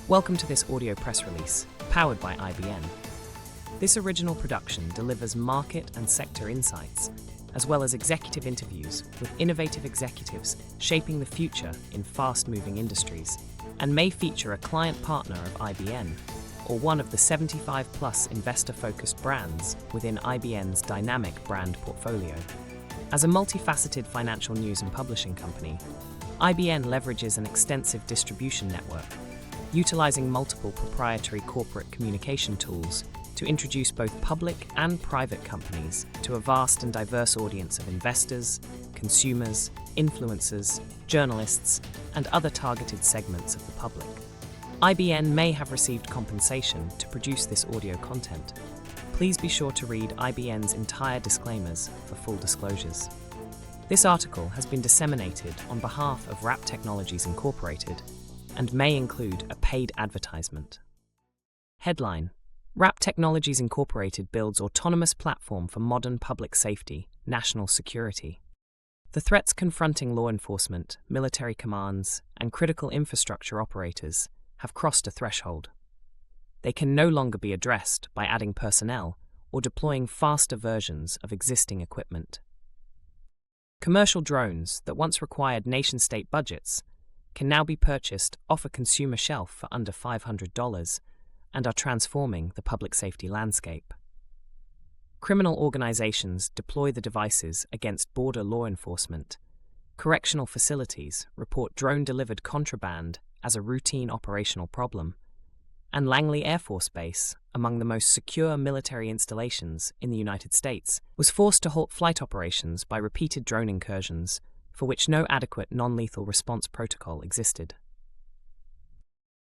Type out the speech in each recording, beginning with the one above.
Welcome to this audio press release, powered by IBN. This original production delivers market and sector insights, as well as executive interviews with innovative executives shaping the future in fast-moving industries, and may feature a client partner of IBN, or one of the 75-plus investor-focused brands within IBN's dynamic brand portfolio. As a multifaceted financial news and publishing company, IBN leverages an extensive distribution network, utilizing multiple proprietary corporate communication tools to introduce both public and private companies to a vast and diverse audience of investors, consumers, influencers, journalists, and other targeted segments of the public. IBN may have received compensation to produce this audio content. Please be sure to read IBN's entire disclaimers for full disclosures. This article has been disseminated on behalf of WRAP Technologies Incorporated and may include a paid advertisement. Headline: WRAP Technologies Incorporated builds autonomous platform for modern public safety, national security. The threats confronting law enforcement, military commands, and critical infrastructure operators have crossed a threshold. They can no longer be addressed by adding personnel or deploying faster versions of existing equipment. Commercial drones that once required nation-state budgets can now be purchased off a consumer shelf for under $500 and are transforming the public safety landscape. Criminal organizations deploy the devices against border law enforcement. Correctional facilities report drone-delivered contraband as a routine operational problem. And Langley Air Force Base, among the most secure military installations in the United States, was forced to halt flight operations by repeated drone incursions, for which no adequate non-lethal response protocol existed.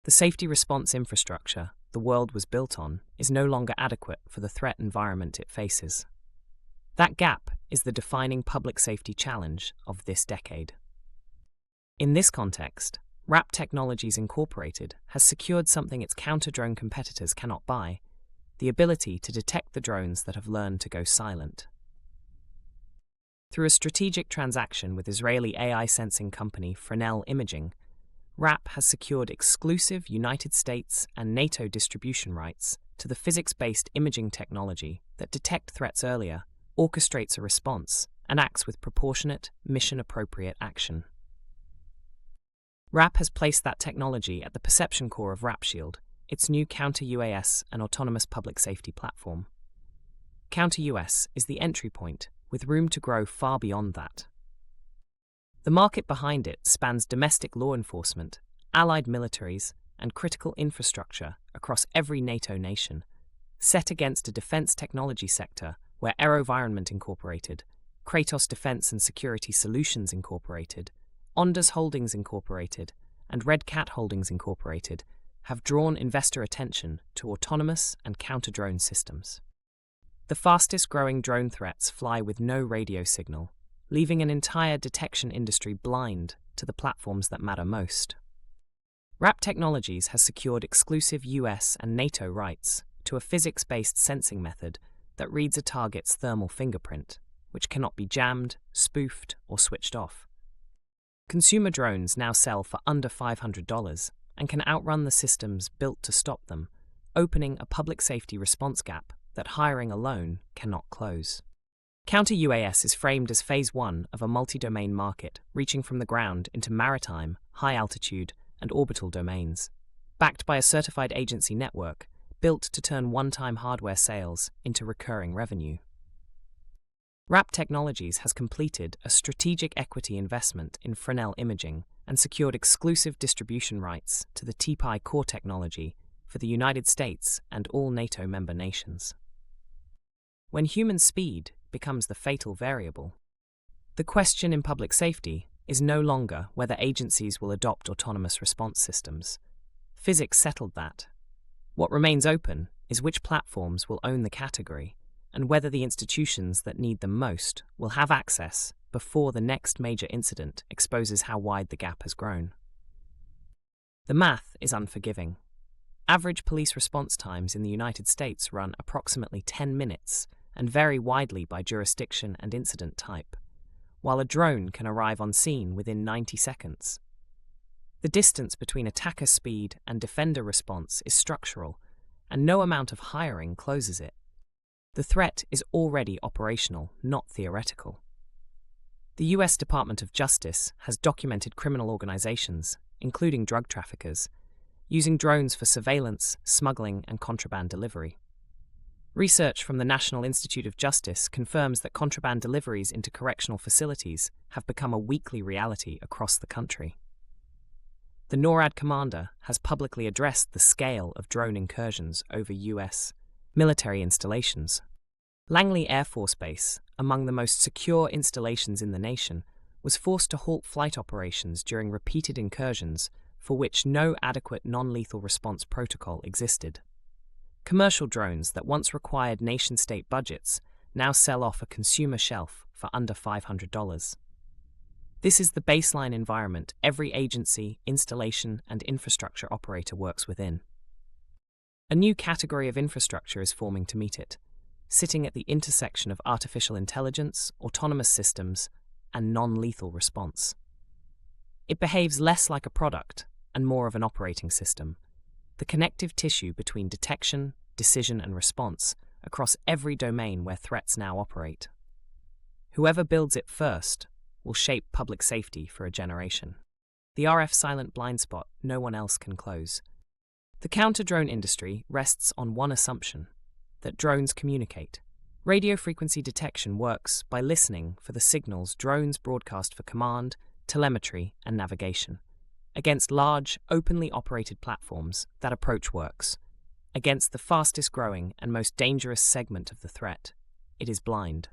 The safety response infrastructure the world was built on is no longer adequate for the threat environment it faces. That gap is the defining public safety challenge of this decade. In this context, WRAP Technologies Incorporated has secured something its counter-drone competitors cannot buy: the ability to detect the drones that have learned to go silent. Through a strategic transaction with Israeli AI sensing company Frenel Imaging, WRAP has secured exclusive United States and NATO distribution rights to the physics-based imaging technology that detects threats earlier, orchestrates a response, and acts with proportionate, mission-appropriate action. WRAP has placed that technology at the perception core of WrapShield, its new counter-UAS and autonomous public safety platform. Counter-UAS is the entry point, with room to grow far beyond that. The market behind it spans domestic law enforcement, allied militaries, and critical infrastructure across every NATO nation, set against a defense technology sector where AeroVironment Inc, Kratos Defense and Security Solutions Inc, Ondas Holdings Inc, and RCAT Holdings Inc have drawn investor attention to autonomous and counter-drone systems. The fastest-growing drone threats fly with no radio signal, leaving an entire detection industry blind to the platforms that matter most. WRAP Technologies has secured exclusive US and NATO rights to a physics-based sensing method that reads a target's thermal fingerprint, which cannot be jammed, spoofed, or switched off. Consumer drones now sell for under $500 and can outrun the systems built to stop them, opening a public safety response gap that hiring alone cannot close. Counter-UAS is framed as phase one of a multi-domain market reaching from the ground into maritime, high-altitude, and orbital domains, backed by a certified agency network built to turn one-time hardware sales into recurring revenue. WRAP Technologies has completed a strategic equity investment in Frenel Imaging and secured exclusive distribution rights to the TPI core technology for the United States and all NATO member nations. When human speed becomes the fatal variable, the question in public safety is no longer whether agencies will adopt autonomous response systems. Physics settled that. What remains open is which platforms will own the category and whether the institutions that need them most will have access before the next major incident exposes how wide the gap has grown. The math is unforgiving. Average police response times in the United States run approximately 10 minutes and vary widely by jurisdiction and incident type, while a drone can arrive on scene within 90 seconds. The distance between attacker speed and defender response is structural, and no amount of hiring closes it. The threat is already operational, not theoretical. The US Department of Justice has documented criminal organizations, including drug traffickers, using drones for surveillance, smuggling, and contraband delivery. Research from the National Institute of Justice confirms that contraband deliveries into correctional facilities have become a weekly reality across the country. The NORAD commander has publicly addressed the scale of drone incursions over US military installations. Langley Air Force Base, among the most secure installations in the nation, was forced to halt flight operations during repeated incursions for which no adequate non-lethal response protocol existed. Commercial drones that once required nation-state budgets now sell off a consumer shelf for under $500. This is the baseline environment every agency, installation, and infrastructure operator works within. A new category of infrastructure is forming to meet it, sitting at the intersection of artificial intelligence, autonomous systems, and non-lethal response. It behaves less like a product and more of an operating system, the connective tissue between detection, decision, and response across every domain where threats now operate. Whoever builds it first will shape public safety for a generation. The RF silent blind spot no one else can close. The counter-drone industry rests on one assumption, that drones communicate. Radio frequency detection works by listening for the signals drones broadcast for command, telemetry, and navigation. Against large, openly operated platforms, that approach works. Against the fastest-growing and most dangerous segment of the threat, it is blind.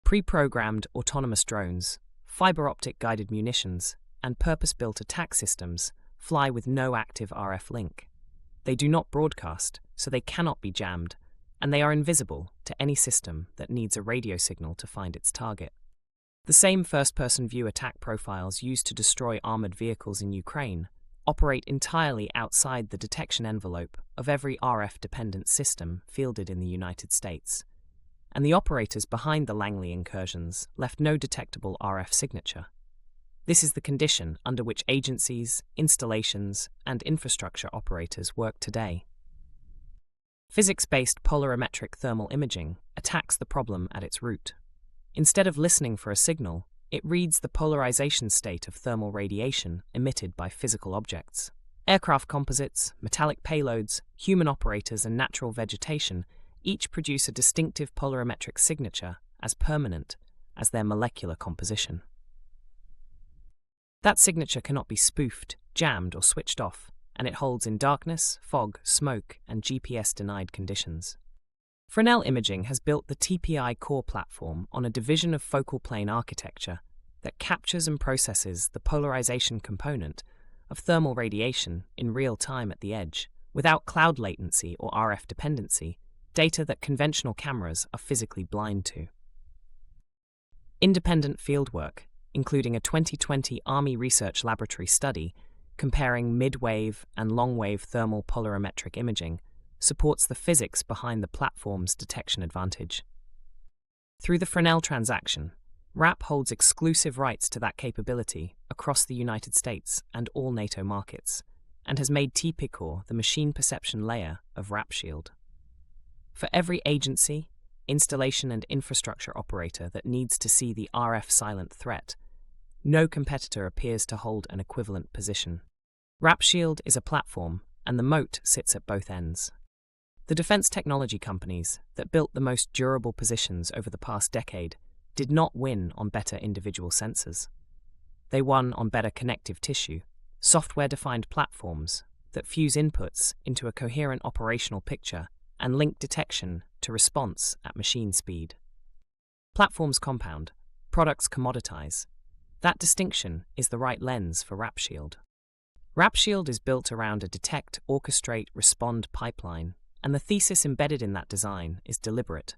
Pre-programmed autonomous drones, fiber-optic guided munitions, and purpose-built attack systems fly with no active RF link. They do not broadcast, so they cannot be jammed, and they are invisible to any system that needs a radio signal to find its target. The same first-person view attack profiles used to destroy armored vehicles in Ukraine operate entirely outside the detection envelope of every RF-dependent system fielded in the United States, and the operators behind the Langley incursions left no detectable RF signature. This is the condition under which agencies, installations, and infrastructure operators work today. Physics-based polarimetric thermal imaging attacks the problem at its root. Instead of listening for a signal, it reads the polarization state of thermal radiation emitted by physical objects. Aircraft composites, metallic payloads, human operators, and natural vegetation each produce a distinctive polarimetric signature as permanent as their molecular composition. That signature cannot be spoofed, jammed, or switched off, and it holds in darkness, fog, smoke, and GPS-denied conditions. Frenel Imaging has built the TPI core platform on a division of focal plane architecture that captures and processes the polarization component of thermal radiation in real time at the edge, without cloud latency or RF dependency, data that conventional cameras are physically blind to. Independent fieldwork, including a 2020 Army Research Laboratory study comparing mid-wave and long-wave thermal polarimetric imaging, supports the physics behind the platform's detection advantage. Through the Frenel transaction, WRAP holds exclusive rights to that capability across the United States and all NATO markets, and has made TPICOR the machine perception layer of WrapShield. For every agency, installation, and infrastructure operator that needs to see the RF silent threat, no competitor appears to hold an equivalent position. WrapShield is a platform, and the moat sits at both ends. The defense technology companies that built the most durable positions over the past decade did not win on better individual sensors. They won on better connective tissue, software-defined platforms that fuse inputs into a coherent operational picture and link detection to response at machine speed. Platforms compound, products commoditize. That distinction is the right lens for WrapShield. WrapShield is built around a detect, orchestrate, respond pipeline, and the thesis embedded in that design is deliberate.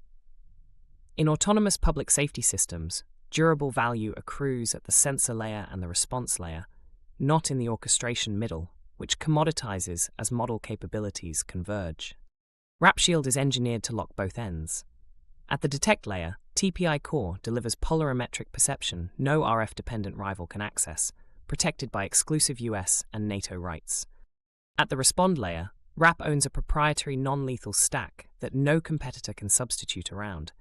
In autonomous public safety systems, durable value accrues at the sensor layer and the response layer, not in the orchestration middle, which commoditizes as model capabilities converge. WrapShield is engineered to lock both ends. At the detect layer, TPI Core delivers polarimetric perception no RF-dependent rival can access, protected by exclusive US and NATO rights. At the respond layer, WRAP owns a proprietary non-lethal stack that no competitor can substitute around,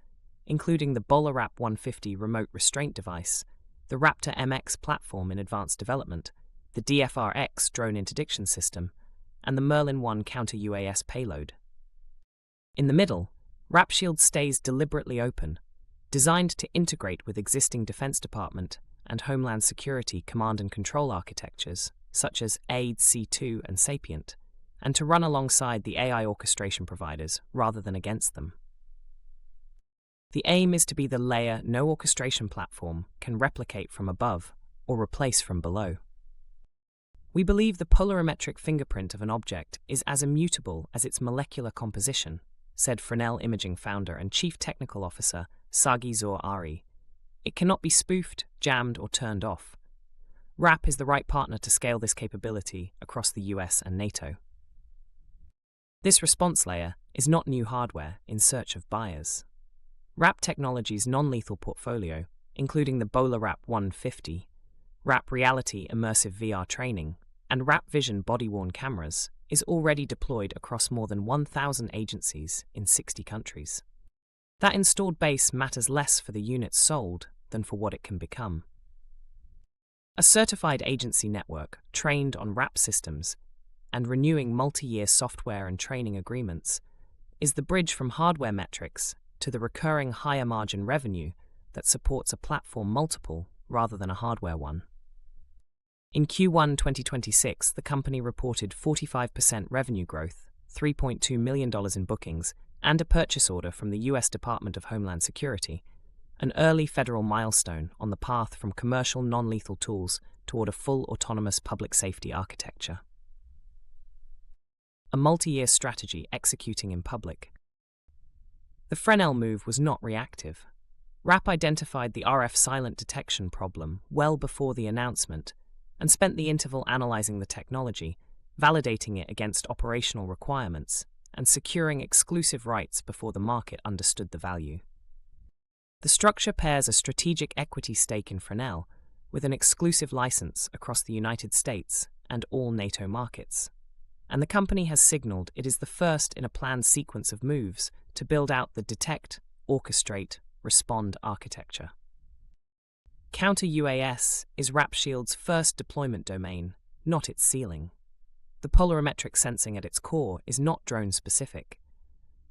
including the BolaWrap 150 remote restraint device, the Raptor MX platform in advanced development, the DFR-X drone interdiction system, and the Merlin 1 counter-UAS payload. In the middle, WrapShield stays deliberately open, designed to integrate with existing Defense Department and Homeland Security command and control architectures, such as AID C2 and Sapient, and to run alongside the AI orchestration providers rather than against them. The aim is to be the layer no orchestration platform can replicate from above or replace from below. We believe the polarimetric fingerprint of an object is as immutable as its molecular composition, said Frenel Imaging founder and Chief Technical Officer Sagi Zor Ari. It cannot be spoofed, jammed, or turned off. WRAP is the right partner to scale this capability across the US and NATO. This response layer is not new hardware in search of buyers. WRAP Technologies' non-lethal portfolio, including the BolaWrap 150, WRAP Reality Immersive VR Training, and WRAP Vision body-worn cameras, is already deployed across more than 1,000 agencies in 60 countries. That installed base matters less for the units sold than for what it can become. A certified agency network trained on WRAP systems and renewing multi-year software and training agreements is the bridge from hardware metrics to the recurring higher margin revenue that supports a platform multiple rather than a hardware one. In Q1 2026, the company reported 45% revenue growth, $3.2 million in bookings, and a purchase order from the US Department of Homeland Security, an early federal milestone on the path from commercial non-lethal tools toward a full autonomous public safety architecture. A multi-year strategy executing in public. The Frenel move was not reactive. WRAP identified the RF silent detection problem well before the announcement and spent the interval analyzing the technology, validating it against operational requirements, and securing exclusive rights before the market understood the value. The structure pairs a strategic equity stake in Frenel with an exclusive license across the United States and all NATO markets, and the company has signaled it is the first in a planned sequence of moves to build out the detect, orchestrate, respond architecture. Counter-UAS is WrapShield's first deployment domain, not its ceiling. The polarimetric sensing at its core is not drone-specific.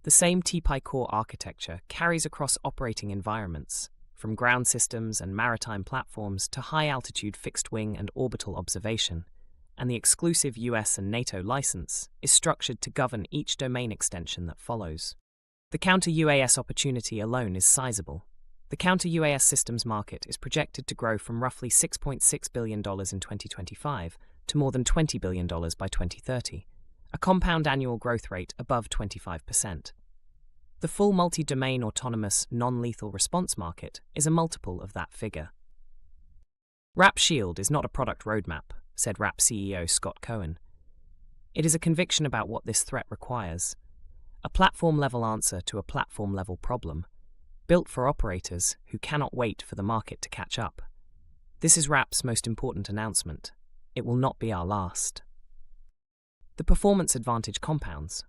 The same TPI core architecture carries across operating environments, from ground systems and maritime platforms to high-altitude fixed-wing and orbital observation, and the exclusive US and NATO license is structured to govern each domain extension that follows. The counter-UAS opportunity alone is sizable. The counter-UAS systems market is projected to grow from roughly $6.6 billion in 2025 to more than $20 billion by 2030, a compound annual growth rate above 25%. The full multi-domain autonomous, non-lethal response market is a multiple of that figure. WrapShield is not a product roadmap, said WRAP CEO Scott Cohen. It is a conviction about what this threat requires. A platform-level answer to a platform-level problem, built for operators who cannot wait for the market to catch up. This is WRAP's most important announcement. It will not be our last. The performance advantage compounds.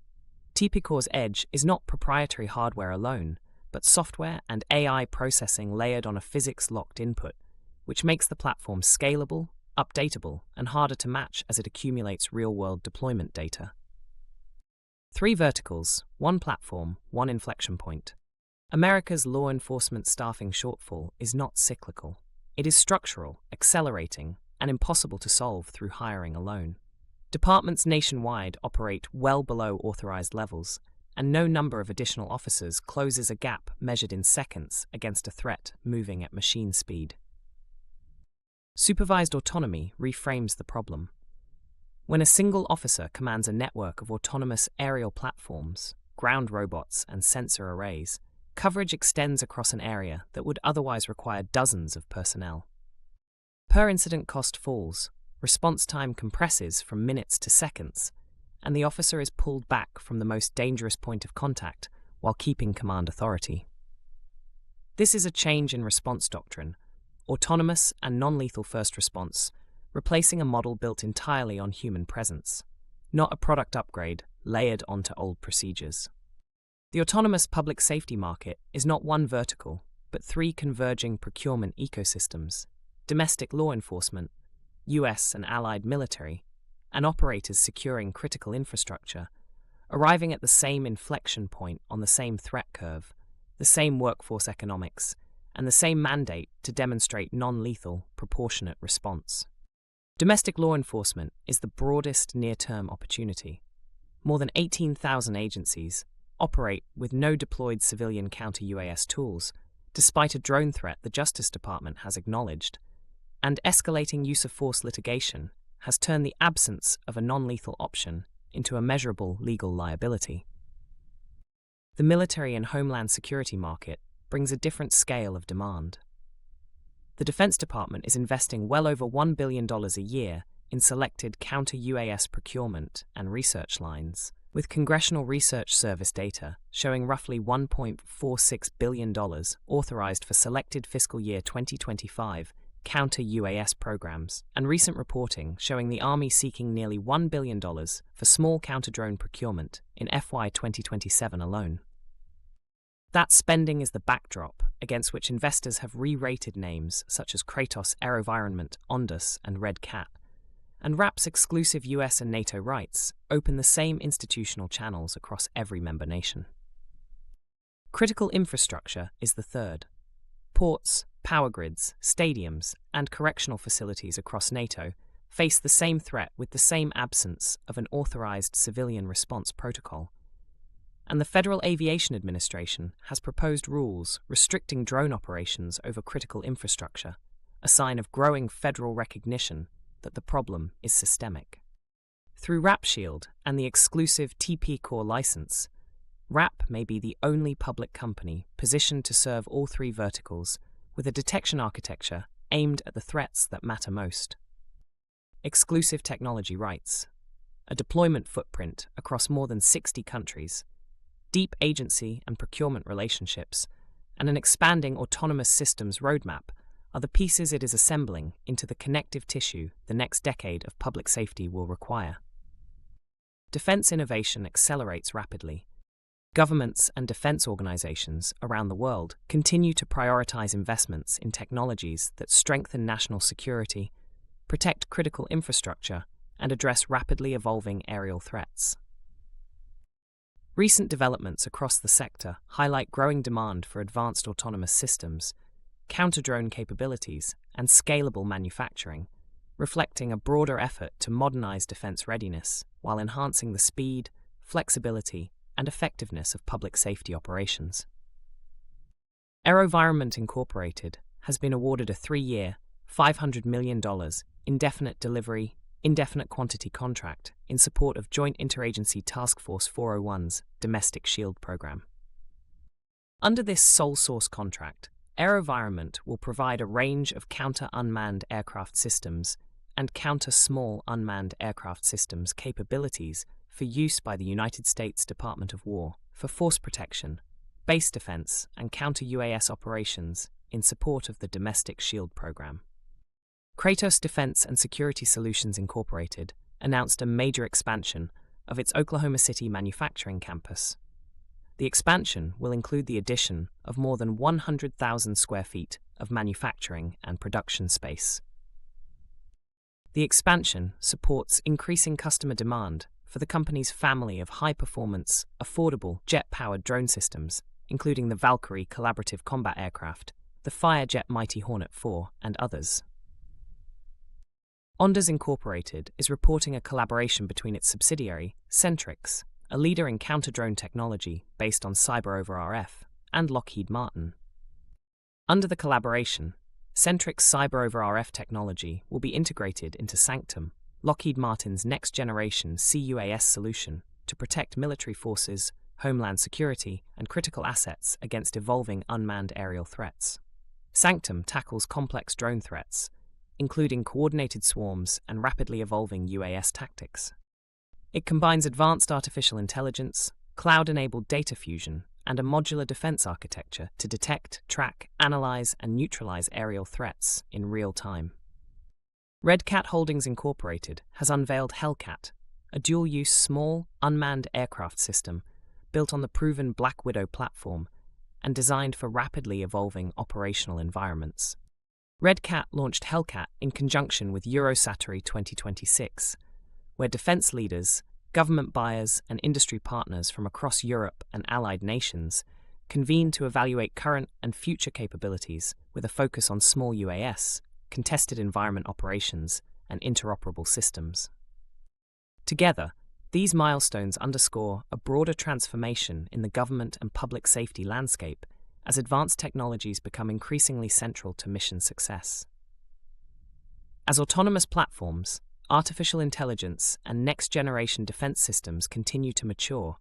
TP-Core's edge is not proprietary hardware alone, but software and AI processing layered on a physics-locked input, which makes the platform scalable, updatable, and harder to match as it accumulates real-world deployment data. 3 verticals, 1 platform, 1 inflection point. America's law enforcement staffing shortfall is not cyclical. It is structural, accelerating, and impossible to solve through hiring alone. Departments nationwide operate well below authorized levels, and no number of additional officers closes a gap measured in seconds against a threat moving at machine speed. Supervised autonomy reframes the problem. When a single officer commands a network of autonomous aerial platforms, ground robots, and sensor arrays, coverage extends across an area that would otherwise require dozens of personnel. Per-incident cost falls, response time compresses from minutes to seconds, and the officer is pulled back from the most dangerous point of contact while keeping command authority. This is a change in response doctrine. Autonomous and non-lethal first response replacing a model built entirely on human presence, not a product upgrade layered onto old procedures. The autonomous public safety market is not one vertical, but three converging procurement ecosystems: domestic law enforcement, US and allied military, and operators securing critical infrastructure, arriving at the same inflection point on the same threat curve, the same workforce economics, and the same mandate to demonstrate non-lethal, proportionate response. Domestic law enforcement is the broadest near-term opportunity. More than 18,000 agencies operate with no deployed civilian counter-UAS tools, despite a drone threat the Justice Department has acknowledged, and escalating use of force litigation has turned the absence of a non-lethal option into a measurable legal liability. The military and homeland security market brings a different scale of demand. The Defense Department is investing well over $1 billion a year in selected counter-UAS procurement and research lines, with Congressional Research Service data showing roughly $1.46 billion authorized for selected fiscal year 2025 counter-UAS programs, and recent reporting showing the Army seeking nearly $1 billion for small counter-drone procurement in FY 2027 alone. That spending is the backdrop against which investors have re-rated names such as Kratos, AeroVironment, ONDS, and RCAT, and WRAP's exclusive US and NATO rights open the same institutional channels across every member nation. Critical infrastructure is the third. Ports, power grids, stadiums, and correctional facilities across NATO face the same threat with the same absence of an authorized civilian response protocol. And the Federal Aviation Administration has proposed rules restricting drone operations over critical infrastructure, a sign of growing federal recognition that the problem is systemic. Through WrapShield and the exclusive TP Core license, Wrap may be the only public company positioned to serve all three verticals with a detection architecture aimed at the threats that matter most. Exclusive technology rights, a deployment footprint across more than 60 countries, deep agency and procurement relationships, and an expanding autonomous systems roadmap are the pieces it is assembling into the connective tissue the next decade of public safety will require. Defense innovation accelerates rapidly. Governments and defense organizations around the world continue to prioritize investments in technologies that strengthen national security, protect critical infrastructure, and address rapidly evolving aerial threats. Recent developments across the sector highlight growing demand for advanced autonomous systems, counter-drone capabilities, and scalable manufacturing, reflecting a broader effort to modernize defense readiness while enhancing the speed, flexibility, and effectiveness of public safety operations. AeroVironment Inc. has been awarded a 3-year, $500 million indefinite delivery, indefinite quantity contract in support of Joint Interagency Task Force 401's Domestic Shield program. Under this sole source contract, AeroVironment will provide a range of counter-unmanned aircraft systems and counter-small unmanned aircraft systems capabilities for use by the United States Department of War for force protection, base defense, and counter-UAS operations in support of the Domestic Shield program. Kratos Defense and Security Solutions Inc. announced a major expansion of its Oklahoma City manufacturing campus. The expansion will include the addition of more than 100,000 square feet of manufacturing and production space. The expansion supports increasing customer demand for the company's family of high-performance, affordable, jet-powered drone systems, including the Valkyrie collaborative combat aircraft, the Firejet Mighty Hornet 4, and others. Ondas Inc. is reporting a collaboration between its subsidiary, Centrix, a leader in counter-drone technology based on Cyber-over-RF, and Lockheed Martin. Under the collaboration, Centrix Cyber-over-RF technology will be integrated into Sanctum, Lockheed Martin's next-generation CUAS solution to protect military forces, homeland security, and critical assets against evolving unmanned aerial threats. Sanctum tackles complex drone threats, including coordinated swarms and rapidly evolving UAS tactics. It combines advanced artificial intelligence, cloud-enabled data fusion, and a modular defense architecture to detect, track, analyze, and neutralize aerial threats in real time. RCAT Holdings Inc. has unveiled Hellcat, a dual-use small, unmanned aircraft system built on the proven Black Widow platform and designed for rapidly evolving operational environments. RCAT launched Hellcat in conjunction with Eurosatory 2026, where defense leaders, government buyers, and industry partners from across Europe and allied nations convened to evaluate current and future capabilities with a focus on small UAS, contested environment operations, and interoperable systems. Together, these milestones underscore a broader transformation in the government and public safety landscape as advanced technologies become increasingly central to mission success. As autonomous platforms, artificial intelligence, and next-generation defense systems continue to mature,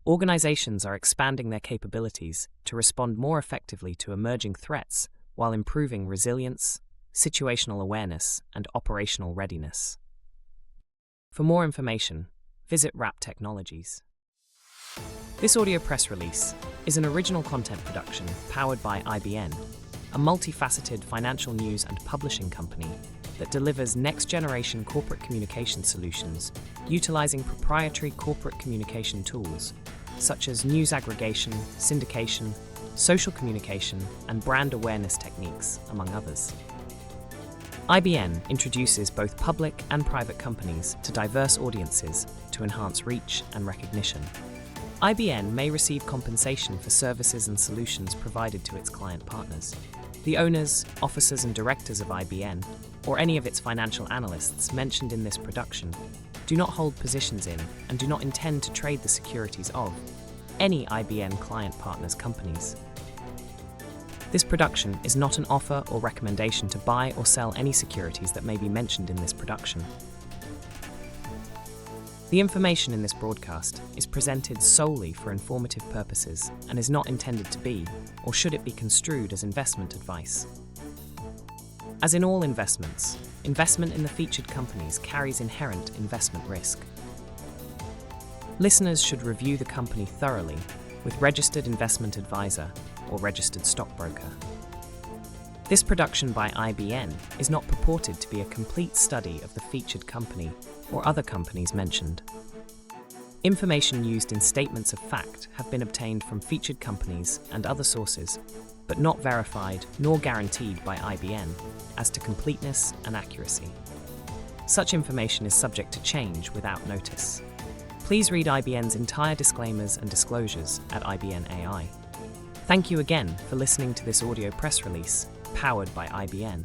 organizations are expanding their capabilities to respond more effectively to emerging threats while improving resilience, situational awareness, and operational readiness. For more information, visit Wrap Technologies. This audio press release is an original content production powered by IBN, a multifaceted financial news and publishing company that delivers next-generation corporate communication solutions utilizing proprietary corporate communication tools such as news aggregation, syndication, social communication, and brand awareness techniques, among others. IBN introduces both public and private companies to diverse audiences to enhance reach and recognition. IBN may receive compensation for services and solutions provided to its client partners. The owners, officers, and directors of IBN, or any of its financial analysts mentioned in this production, do not hold positions in and do not intend to trade the securities of any IBN client partners' companies. This production is not an offer or recommendation to buy or sell any securities that may be mentioned in this production. The information in this broadcast is presented solely for informative purposes and is not intended to be, or should it be construed as investment advice. As in all investments, investment in the featured companies carries inherent investment risk. Listeners should review the company thoroughly with registered investment advisor or registered stockbroker. This production by IBN is not purported to be a complete study of the featured company or other companies mentioned. Information used in statements of fact have been obtained from featured companies and other sources, but not verified nor guaranteed by IBN as to completeness and accuracy. Such information is subject to change without notice. Please read IBN's entire disclaimers and disclosures at IBN AI. Thank you again for listening to this audio press release powered by IBN.